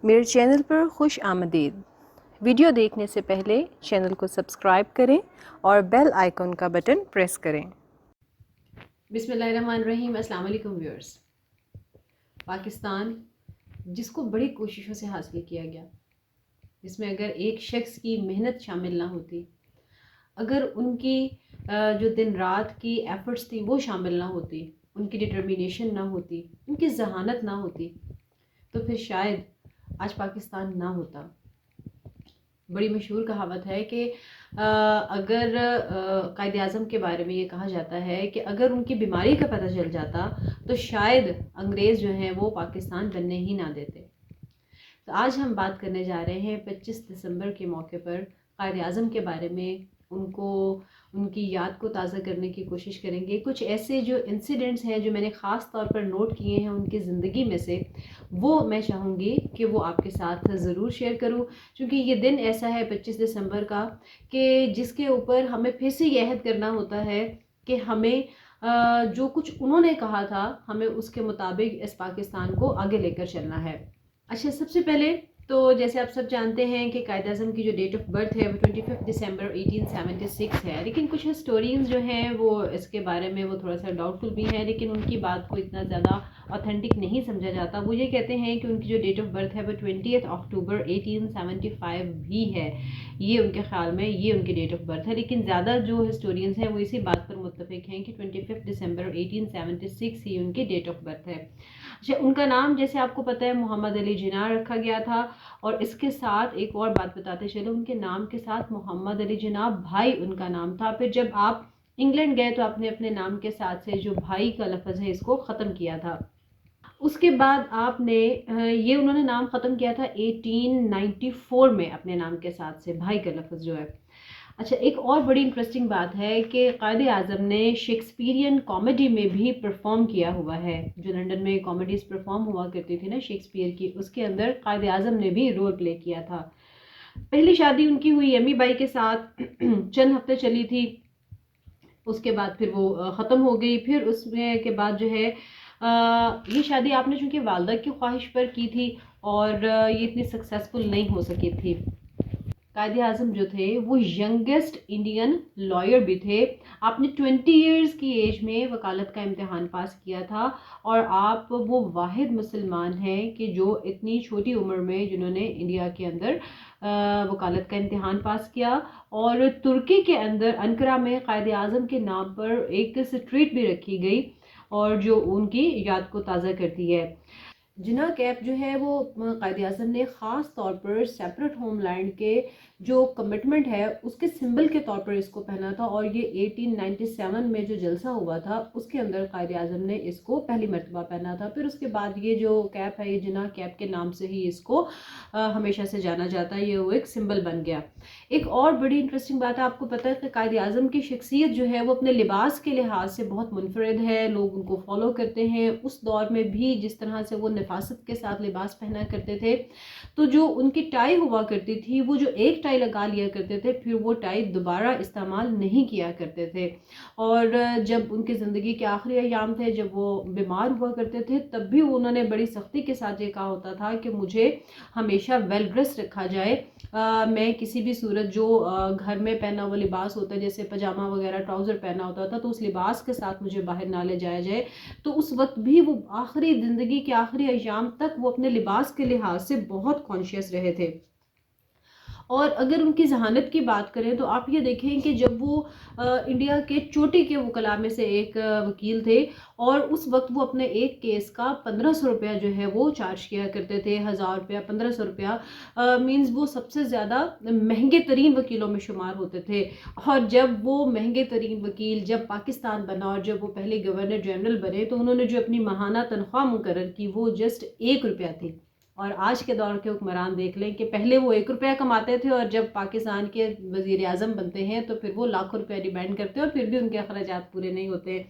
میرے چینل پر خوش آمدید۔ ویڈیو دیکھنے سے پہلے چینل کو سبسکرائب کریں اور بیل آئیکن کا بٹن پریس کریں۔ بسم اللہ الرحمن الرحیم۔ السلام علیکم ویورز۔ پاکستان جس کو بڑی کوششوں سے حاصل کیا گیا، جس میں اگر ایک شخص کی محنت شامل نہ ہوتی، اگر ان کی جو دن رات کی ایفرٹس تھیں وہ شامل نہ ہوتی، ان کی ڈٹرمینیشن نہ ہوتی، ان کی ذہانت نہ ہوتی، تو پھر شاید آج پاکستان نہ ہوتا۔ بڑی مشہور کہاوت ہے کہ اگر قائد اعظم کے بارے میں یہ کہا جاتا ہے کہ اگر ان کی بیماری کا پتہ چل جاتا تو شاید انگریز جو ہیں وہ پاکستان بننے ہی نہ دیتے۔ تو آج ہم بات کرنے جا رہے ہیں 25 دسمبر کے موقع پر قائد اعظم کے بارے میں، ان کی یاد کو تازہ کرنے کی کوشش کریں گے۔ کچھ ایسے جو انسیڈنٹس ہیں جو میں نے خاص طور پر نوٹ کیے ہیں ان کی زندگی میں سے، وہ میں چاہوں گی کہ وہ آپ کے ساتھ ضرور شیئر کروں، کیونکہ یہ دن ایسا ہے 25 دسمبر کا کہ جس کے اوپر ہمیں پھر سے یہ عہد کرنا ہوتا ہے کہ ہمیں جو کچھ انہوں نے کہا تھا ہمیں اس کے مطابق اس پاکستان کو آگے لے کر چلنا ہے۔ اچھا، سب سے پہلے تو جیسے آپ سب جانتے ہیں کہ قائد اعظم کی جو ڈیٹ آف برتھ ہے وہ 25 دسمبر 1876 ہے، لیکن کچھ ہسٹورینز جو ہیں وہ اس کے بارے میں وہ تھوڑا سا ڈاؤٹ فل بھی ہیں، لیکن ان کی بات کو اتنا زیادہ اوتھینٹک نہیں سمجھا جاتا۔ وہ یہ کہتے ہیں کہ ان کی جو ڈیٹ آف برتھ ہے وہ 20 اکتوبر 1875 بھی ہے، یہ ان کے خیال میں یہ ان کی ڈیٹ آف برتھ ہے، لیکن زیادہ جو ہسٹورینز ہیں وہ اسی بات پر متفق ہیں کہ 25 دسمبر 1876 ہی ان کی ڈیٹ آف برتھ ہے۔ اچھا، ان کا نام جیسے آپ کو پتہ ہے محمد علی جناح رکھا گیا تھا، اور اس کے ساتھ ایک اور بات بتاتے چلے، ان کے نام کے ساتھ محمد علی جناح بھائی ان کا نام تھا۔ پھر جب آپ انگلینڈ گئے تو آپ نے اپنے نام کے ساتھ سے جو بھائی کا لفظ ہے اس کو ختم کیا تھا۔ اس کے بعد آپ نے یہ انہوں نے نام ختم کیا تھا 1894 میں اپنے نام کے ساتھ سے بھائی کا لفظ جو ہے۔ اچھا، ایک اور بڑی انٹرسٹنگ بات ہے کہ قائد اعظم نے شیکسپیرین کامیڈی میں بھی پرفارم کیا ہوا ہے۔ جو لنڈن میں کامیڈیز پرفارم ہوا کرتی تھی نا شیکسپیئر کی، اس کے اندر قائد اعظم نے بھی رول پلے کیا تھا۔ پہلی شادی ان کی ہوئی امی بائی کے ساتھ، چند ہفتے چلی تھی، اس کے بعد پھر وہ ختم ہو گئی۔ پھر اس میں کے بعد جو ہے یہ شادی آپ نے چونکہ والدہ کی خواہش پر کی تھی اور یہ اتنی سکسیسفل نہیں ہو سکی تھی۔ قائد اعظم جو تھے وہ ینگسٹ انڈین لائر بھی تھے۔ آپ نے 20 ایئرز کی ایج میں وکالت کا امتحان پاس کیا تھا، اور آپ وہ واحد مسلمان ہیں کہ جو اتنی چھوٹی عمر میں جنہوں نے انڈیا کے اندر وکالت کا امتحان پاس کیا۔ اور ترکی کے اندر انقرہ میں قائد اعظم کے نام پر ایک اسٹریٹ بھی رکھی گئی اور جو ان کی یاد کو تازہ کرتی ہے۔ جناح کیپ جو ہے وہ قائد اعظم نے خاص طور پر سیپریٹ ہوم لینڈ کے جو کمٹمنٹ ہے اس کے سمبل کے طور پر اس کو پہنا تھا، اور یہ 1897 میں جو جلسہ ہوا تھا اس کے اندر قائد اعظم نے اس کو پہلی مرتبہ پہنا تھا۔ پھر اس کے بعد یہ جو کیپ ہے یہ جناح کیپ کے نام سے ہی اس کو ہمیشہ سے جانا جاتا ہے، یہ وہ ایک سمبل بن گیا۔ ایک اور بڑی انٹرسٹنگ بات ہے، آپ کو پتہ ہے کہ قائد اعظم کی شخصیت جو ہے وہ اپنے لباس کے لحاظ سے بہت منفرد ہے، لوگ ان کو فالو کرتے ہیں۔ اس دور میں بھی جس طرح سے وہ نفاست کے ساتھ لباس پہنا کرتے تھے، تو جو ان کی ٹائی ہوا کرتی تھی وہ جو ایک ٹائی لگا لیا کرتے تھے پھر وہ ٹائی دوبارہ استعمال نہیں کیا کرتے تھے۔ اور جب ان کی زندگی کے آخری ایام تھے، جب وہ بیمار ہوا کرتے تھے، تب بھی انہوں نے بڑی سختی کے ساتھ یہ کہا ہوتا تھا کہ مجھے ہمیشہ ویل ڈریس رکھا جائے، میں کسی بھی صورت جو گھر میں پہنا ہوا لباس ہوتا ہے جیسے پاجامہ وغیرہ ٹراؤزر پہنا ہوتا تھا تو اس لباس کے ساتھ مجھے باہر نہ لے جایا جائے۔ تو اس وقت بھی وہ آخری زندگی کے آخری ایام تک وہ اپنے لباس کے لحاظ سے بہت کانشیس رہے تھے۔ اور اگر ان کی ذہانت کی بات کریں تو آپ یہ دیکھیں کہ جب وہ انڈیا کے چوٹی کے وکلاء میں سے ایک وکیل تھے، اور اس وقت وہ اپنے ایک کیس کا 1500 روپیہ جو ہے وہ چارج کیا کرتے تھے، 1000 روپیہ 1500 روپیہ مینز وہ سب سے زیادہ مہنگے ترین وکیلوں میں شمار ہوتے تھے۔ اور جب وہ مہنگے ترین وکیل جب پاکستان بنا اور جب وہ پہلے گورنر جنرل بنے تو انہوں نے جو اپنی ماہانہ تنخواہ مقرر کی وہ جسٹ 1 روپیہ تھی۔ اور آج کے دور کے حکمران دیکھ لیں کہ پہلے وہ 1 روپیہ کماتے تھے اور جب پاکستان کے وزیر اعظم بنتے ہیں تو پھر وہ لاکھوں روپیہ ڈیمانڈ کرتے ہیں اور پھر بھی ان کے اخراجات پورے نہیں ہوتے ہیں۔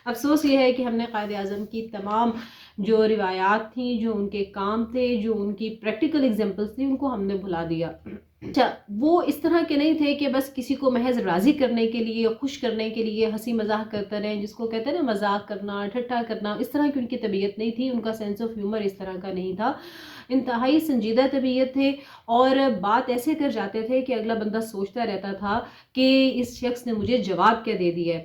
افسوس یہ ہے کہ ہم نے قائد اعظم کی تمام جو روایات تھیں، جو ان کے کام تھے، جو ان کی پریکٹیکل ایگزامپلس تھیں، ان کو ہم نے بھلا دیا۔ اچھا، وہ اس طرح کے نہیں تھے کہ بس کسی کو محض راضی کرنے کے لیے، خوش کرنے کے لیے ہنسی مذاق کرتے رہیں، جس کو کہتے ہیں نا مذاق کرنا، ٹھٹھا کرنا، اس طرح کی ان کی طبیعت نہیں تھی، ان کا سینس آف ہیومر اس طرح کا نہیں تھا، انتہائی سنجیدہ طبیعت تھے، اور بات ایسے کر جاتے تھے کہ اگلا بندہ سوچتا رہتا تھا کہ اس شخص نے مجھے جواب کیا دے دیا ہے۔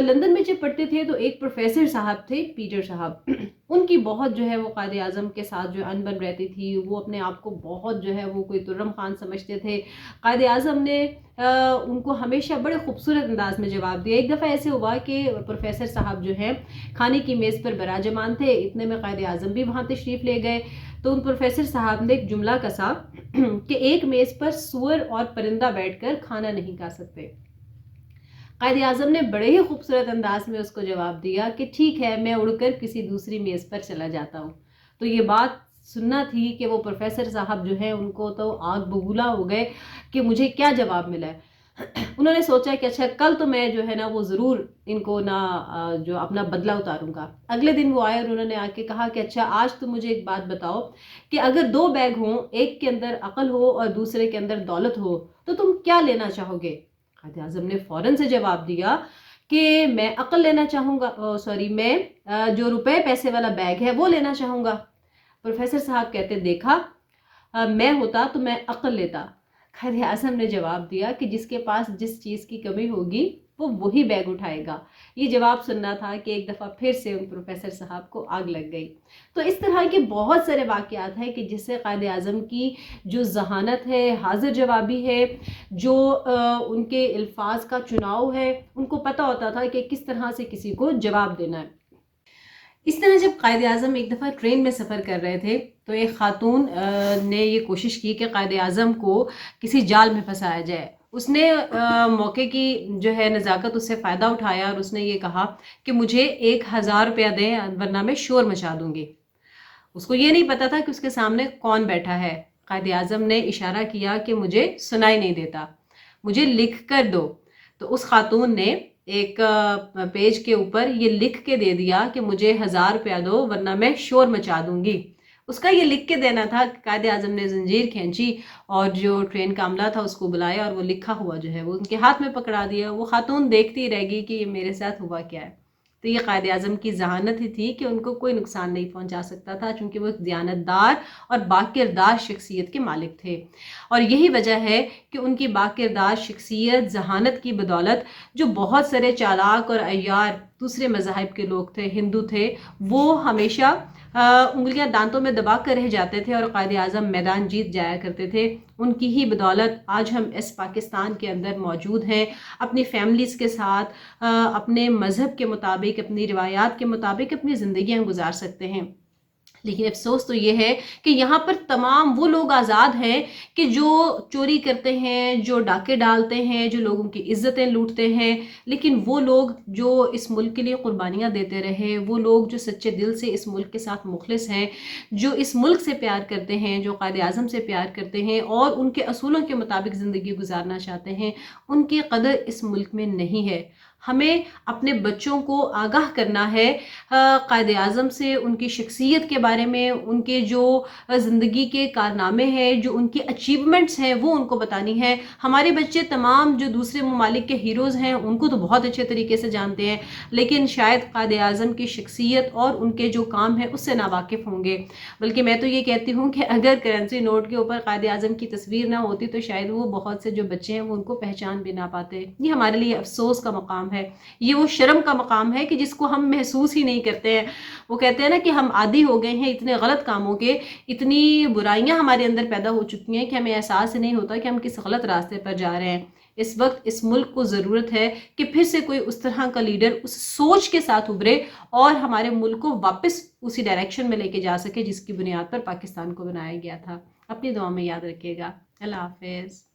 لندن میں جب پڑھتے تھے تو ایک پروفیسر صاحب تھے، پیٹر صاحب، ان کی بہت جو ہے وہ قائد اعظم کے ساتھ جو انبن رہتی تھی، وہ اپنے آپ کو بہت جو ہے وہ کوئی ترم خان سمجھتے تھے۔ قائد اعظم نے ان کو ہمیشہ بڑے خوبصورت انداز میں جواب دیا۔ ایک دفعہ ایسے ہوا کہ پروفیسر صاحب جو ہیں کھانے کی میز پر براجمان تھے، اتنے میں قائد اعظم بھی وہاں تشریف لے گئے، تو ان پروفیسر صاحب نے ایک جملہ کسا کہ ایک میز پر سور اور پرندہ بیٹھ کر کھانا نہیں کھا سکتے۔ قائد اعظم نے بڑے ہی خوبصورت انداز میں اس کو جواب دیا کہ ٹھیک ہے، میں اڑ کر کسی دوسری میز پر چلا جاتا ہوں۔ تو یہ بات سننا تھی کہ وہ پروفیسر صاحب جو ہیں ان کو تو آگ بگولا ہو گئے کہ مجھے کیا جواب ملا ہے۔ انہوں نے سوچا کہ اچھا کل تو میں جو ہے نا وہ ضرور ان کو نا جو اپنا بدلہ اتاروں گا۔ اگلے دن وہ آئے اور انہوں نے آ کے کہا کہ اچھا آج تم مجھے ایک بات بتاؤ کہ اگر دو بیگ ہوں، ایک کے اندر عقل ہو اور دوسرے کے اندر دولت ہو، تو تم کیا لینا چاہو گے؟ قائد اعظم نے فوراً سے جواب دیا کہ میں عقل لینا چاہوں گا، میں جو روپے پیسے والا بیگ ہے وہ لینا چاہوں گا۔ پروفیسر صاحب کہتے دیکھا میں ہوتا تو میں عقل لیتا۔ قائد اعظم نے جواب دیا کہ جس کے پاس جس چیز کی کمی ہوگی وہ وہی بیگ اٹھائے گا۔ یہ جواب سننا تھا کہ ایک دفعہ پھر سے ان پروفیسر صاحب کو آگ لگ گئی۔ تو اس طرح کے بہت سارے واقعات ہیں کہ جس سے قائد اعظم کی جو ذہانت ہے، حاضر جوابی ہے، جو ان کے الفاظ کا چناؤ ہے، ان کو پتہ ہوتا تھا کہ کس طرح سے کسی کو جواب دینا ہے۔ اس طرح جب قائد اعظم ایک دفعہ ٹرین میں سفر کر رہے تھے تو ایک خاتون نے یہ کوشش کی کہ قائد اعظم کو کسی جال میں پھنسایا جائے۔ اس نے موقع کی جو ہے نزاکت اس سے فائدہ اٹھایا اور اس نے یہ کہا کہ مجھے 1000 روپیہ دیں ورنہ میں شور مچا دوں گی۔ اس کو یہ نہیں پتا تھا کہ اس کے سامنے کون بیٹھا ہے۔ قائد اعظم نے اشارہ کیا کہ مجھے سنائی نہیں دیتا، مجھے لکھ کر دو۔ تو اس خاتون نے ایک پیج کے اوپر یہ لکھ کے دے دیا کہ مجھے 1000 روپیہ دو ورنہ میں شور مچا دوں گی۔ اس کا یہ لکھ کے دینا تھا۔ قائد اعظم نے زنجیر کھینچی اور جو ٹرین کا عملہ تھا اس کو بلایا اور وہ لکھا ہوا جو ہے وہ ان کے ہاتھ میں پکڑا دیا۔ وہ خاتون دیکھتی رہ گئی کہ یہ میرے ساتھ ہوا کیا ہے۔ تو یہ قائد اعظم کی ذہانت ہی تھی کہ ان کو کوئی نقصان نہیں پہنچا سکتا تھا، چونکہ وہ ایک دیانتدار اور باکردار شخصیت کے مالک تھے۔ اور یہی وجہ ہے کہ ان کی باکردار شخصیت، ذہانت کی بدولت جو بہت سارے چالاک اور عیار دوسرے مذاہب کے لوگ تھے، ہندو تھے، وہ ہمیشہ انگلیاں دانتوں میں دبا کر رہ جاتے تھے اور قائد اعظم میدان جیت جایا کرتے تھے۔ ان کی ہی بدولت آج ہم اس پاکستان کے اندر موجود ہیں، اپنی فیملیز کے ساتھ، اپنے مذہب کے مطابق، اپنی روایات کے مطابق اپنی زندگیاں گزار سکتے ہیں۔ لیکن افسوس تو یہ ہے کہ یہاں پر تمام وہ لوگ آزاد ہیں کہ جو چوری کرتے ہیں، جو ڈاکے ڈالتے ہیں، جو لوگوں کی عزتیں لوٹتے ہیں، لیکن وہ لوگ جو اس ملک کے لیے قربانیاں دیتے رہے، وہ لوگ جو سچے دل سے اس ملک کے ساتھ مخلص ہیں، جو اس ملک سے پیار کرتے ہیں، جو قائد اعظم سے پیار کرتے ہیں اور ان کے اصولوں کے مطابق زندگی گزارنا چاہتے ہیں، ان کی قدر اس ملک میں نہیں ہے۔ ہمیں اپنے بچوں کو آگاہ کرنا ہے قائد اعظم سے، ان کی شخصیت کے بارے میں، ان کے جو زندگی کے کارنامے ہیں، جو ان کی اچیومنٹس ہیں، وہ ان کو بتانی ہے۔ ہمارے بچے تمام جو دوسرے ممالک کے ہیروز ہیں ان کو تو بہت اچھے طریقے سے جانتے ہیں، لیکن شاید قائد اعظم کی شخصیت اور ان کے جو کام ہیں اس سے ناواقف ہوں گے۔ بلکہ میں تو یہ کہتی ہوں کہ اگر کرنسی نوٹ کے اوپر قائد اعظم کی تصویر نہ ہوتی تو شاید وہ بہت سے جو بچے ہیں وہ ان کو پہچان بھی نہ پاتے۔ یہ ہمارے لیے افسوس کا مقام ہے، یہ وہ شرم کا مقام ہے کہ جس کو ہم محسوس ہی نہیں کرتے ہیں۔ وہ کہتے ہیں نا کہ ہم عادی ہو گئے ہیں اتنے غلط کاموں کے، اتنی برائیاں ہمارے اندر پیدا ہو چکی ہیں کہ ہمیں احساس ہی نہیں ہوتا کہ ہم کس غلط راستے پر جا رہے ہیں۔ اس وقت اس ملک کو ضرورت ہے کہ پھر سے کوئی اس طرح کا لیڈر اس سوچ کے ساتھ ابھرے اور ہمارے ملک کو واپس اسی ڈائریکشن میں لے کے جا سکے جس کی بنیاد پر پاکستان کو بنایا گیا تھا۔ اپنی دعا میں یاد رکھیے گا۔ اللہ حافظ۔